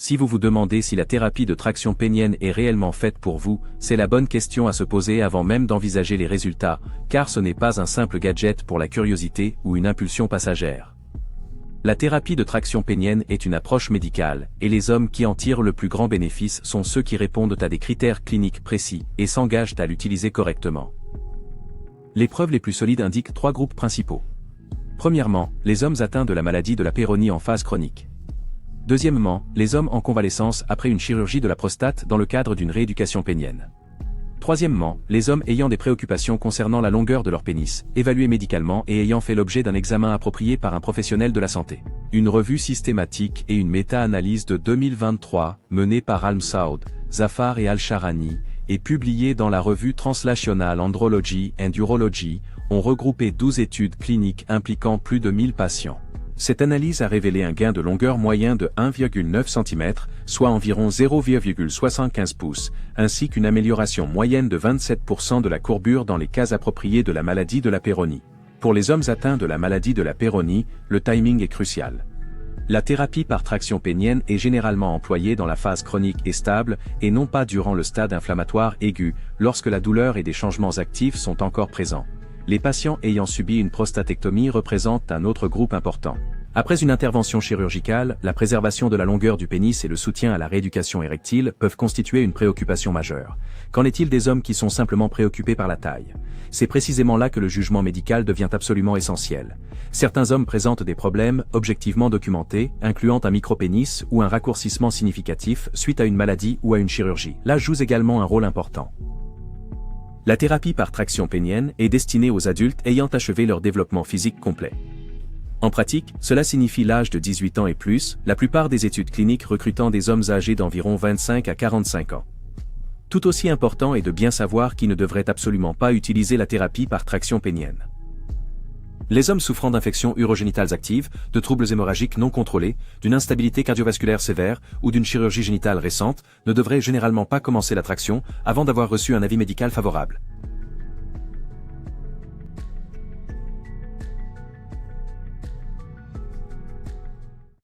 si vous vous demandez si la thérapie de traction pénienne est réellement faite pour vous, c'est la bonne question à se poser avant même d'envisager les résultats, car ce n'est pas un simple gadget pour la curiosité ou une impulsion passagère. La thérapie de traction pénienne est une approche médicale, et les hommes qui en tirent le plus grand bénéfice sont ceux qui répondent à des critères cliniques précis et s'engagent à l'utiliser correctement. Les preuves les plus solides indiquent 3 groupes principaux. Premièrement, les hommes atteints de la maladie de la Peyronie en phase chronique. Deuxièmement, les hommes en convalescence après une chirurgie de la prostate dans le cadre d'une rééducation pénienne. Troisièmement, les hommes ayant des préoccupations concernant la longueur de leur pénis, évalués médicalement et ayant fait l'objet d'un examen approprié par un professionnel de la santé. Une revue systématique et une méta-analyse de 2023, menée par Al-Msaoud, Zafar et Al-Sharani, et publiée dans la revue Translational Andrology and Urology, ont regroupé 12 études cliniques impliquant plus de 1000 patients. Cette analyse a révélé un gain de longueur moyen de 1,9 cm, soit environ 0,75 pouces, ainsi qu'une amélioration moyenne de 27% de la courbure dans les cas appropriés de la maladie de la Peyronie. Pour les hommes atteints de la maladie de la Peyronie, le timing est crucial. La thérapie par traction pénienne est généralement employée dans la phase chronique et stable, et non pas durant le stade inflammatoire aigu, lorsque la douleur et des changements actifs sont encore présents. Les patients ayant subi une prostatectomie représentent un autre groupe important. Après une intervention chirurgicale, la préservation de la longueur du pénis et le soutien à la rééducation érectile peuvent constituer une préoccupation majeure. Qu'en est-il des hommes qui sont simplement préoccupés par la taille? C'est précisément là que le jugement médical devient absolument essentiel. Certains hommes présentent des problèmes objectivement documentés, incluant un micropénis ou un raccourcissement significatif suite à une maladie ou à une chirurgie. L'âge joue également un rôle important. La thérapie par traction pénienne est destinée aux adultes ayant achevé leur développement physique complet. En pratique, cela signifie l'âge de 18 ans et plus, la plupart des études cliniques recrutant des hommes âgés d'environ 25 à 45 ans. Tout aussi important est de bien savoir qui ne devrait absolument pas utiliser la thérapie par traction pénienne. Les hommes souffrant d'infections urogénitales actives, de troubles hémorragiques non contrôlés, d'une instabilité cardiovasculaire sévère ou d'une chirurgie génitale récente ne devraient généralement pas commencer la traction avant d'avoir reçu un avis médical favorable.